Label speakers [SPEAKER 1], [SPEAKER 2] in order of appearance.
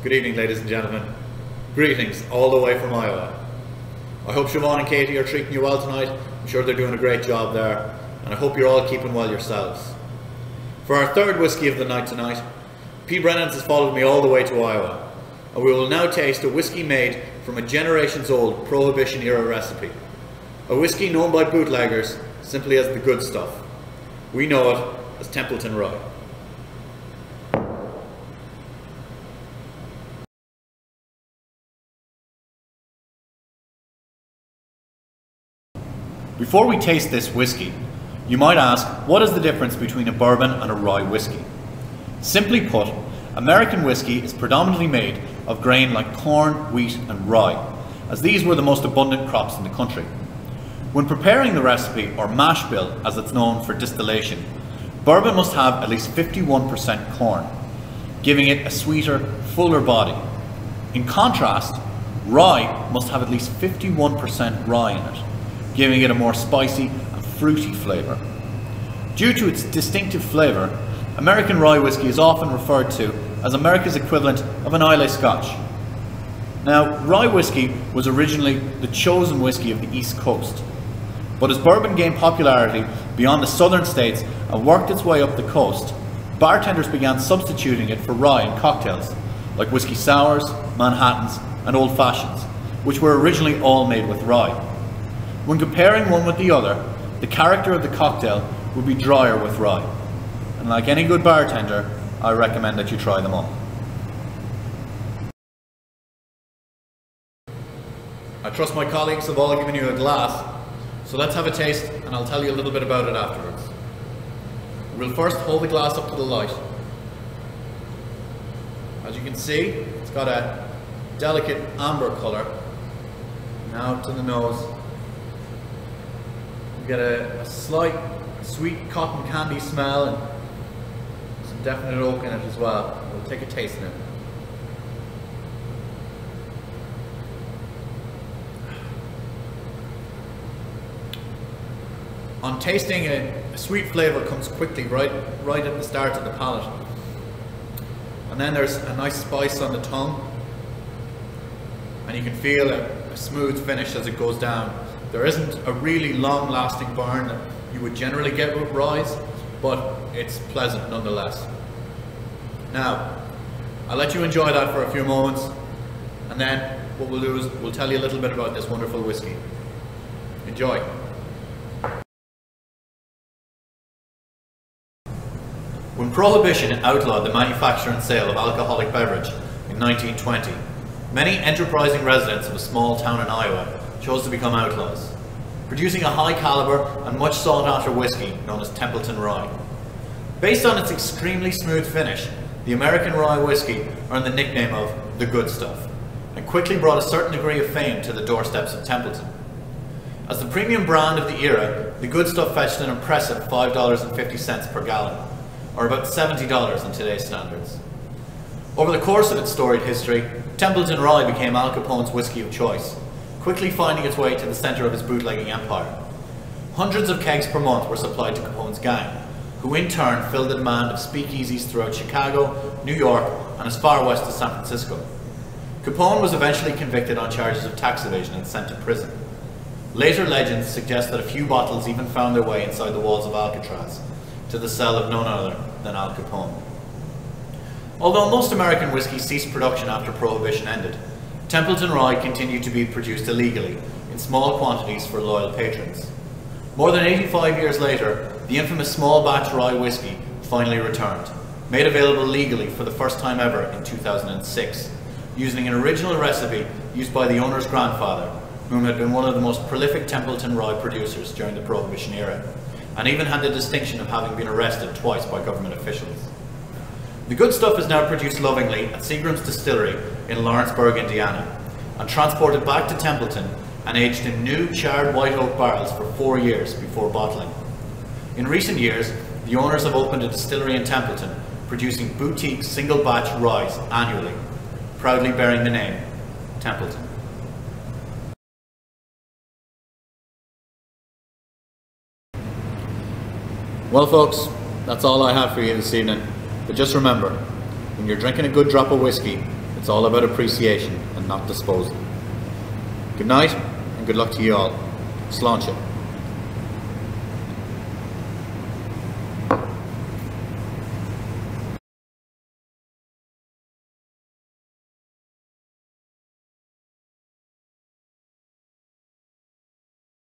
[SPEAKER 1] Good evening, ladies and gentlemen. Greetings all the way from Iowa. I hope Siobhan and Katie are treating you well tonight. I'm sure they're doing a great job there, and I hope you're all keeping well yourselves. For our third whiskey of the night tonight, P.Brennan has followed me all the way to Iowa, and we will now taste a whiskey made from a generations-old Prohibition-era recipe. A whiskey known by bootleggers simply as the good stuff. We know it as Templeton Rye. Before we taste this whiskey, you might ask, what is the difference between a bourbon and a rye whiskey? Simply put, American whiskey is predominantly made of grain like corn, wheat and rye, as these were the most abundant crops in the country. When preparing the recipe, or mash bill as it's known for distillation, bourbon must have at least 51% corn, giving it a sweeter, fuller body. In contrast, rye must have at least 51% rye in it, giving it a more spicy and fruity flavour. Due to its distinctive flavour, American rye whiskey is often referred to as America's equivalent of an Islay Scotch. Now, rye whiskey was originally the chosen whiskey of the East Coast, but as bourbon gained popularity beyond the southern states and worked its way up the coast, bartenders began substituting it for rye in cocktails, like whiskey sours, Manhattans and Old Fashions, which were originally all made with rye. When comparing one with the other, the character of the cocktail would be drier with rye. And like any good bartender, I recommend that you try them all. I trust my colleagues have all given you a glass, so let's have a taste and I'll tell you a little bit about it afterwards. We'll first hold the glass up to the light. As you can see, it's got a delicate amber colour. Now to the nose. You get a slight sweet cotton candy smell and some definite oak in it as well. We'll take a taste now. On tasting, a sweet flavour comes quickly right at the start of the palate. And then there's a nice spice on the tongue. And you can feel a smooth finish as it goes down. There isn't a really long-lasting burn that you would generally get with ryes, but it's pleasant nonetheless. Now, I'll let you enjoy that for a few moments, and then what we'll do is we'll tell you a little bit about this wonderful whiskey. Enjoy. When Prohibition outlawed the manufacture and sale of alcoholic beverage in 1920, many enterprising residents of a small town in Iowa chose to become outlaws, producing a high caliber and much sought after whiskey known as Templeton Rye. Based on its extremely smooth finish, the American rye whiskey earned the nickname of the good stuff, and quickly brought a certain degree of fame to the doorsteps of Templeton. As the premium brand of the era, the good stuff fetched an impressive $5.50 per gallon, or about $70 in today's standards. Over the course of its storied history, Templeton Rye became Al Capone's whiskey of choice, quickly finding its way to the centre of his bootlegging empire. Hundreds of kegs per month were supplied to Capone's gang, who in turn filled the demand of speakeasies throughout Chicago, New York, and as far west as San Francisco. Capone was eventually convicted on charges of tax evasion and sent to prison. Later legends suggest that a few bottles even found their way inside the walls of Alcatraz, to the cell of none other than Al Capone. Although most American whiskey ceased production after Prohibition ended, Templeton Rye continued to be produced illegally in small quantities for loyal patrons. More than 85 years later, the infamous small batch rye whiskey finally returned, made available legally for the first time ever in 2006, using an original recipe used by the owner's grandfather, whom had been one of the most prolific Templeton Rye producers during the Prohibition era, and even had the distinction of having been arrested twice by government officials. The good stuff is now produced lovingly at Seagram's distillery in Lawrenceburg, Indiana, and transported back to Templeton and aged in new charred white oak barrels for 4 years before bottling. In recent years, the owners have opened a distillery in Templeton, producing boutique single batch ryes annually, proudly bearing the name Templeton. Well folks, that's all I have for you this evening. But just remember, when you're drinking a good drop of whiskey, It's all about appreciation and not disposal. Good night and good luck to you all. Sláinte.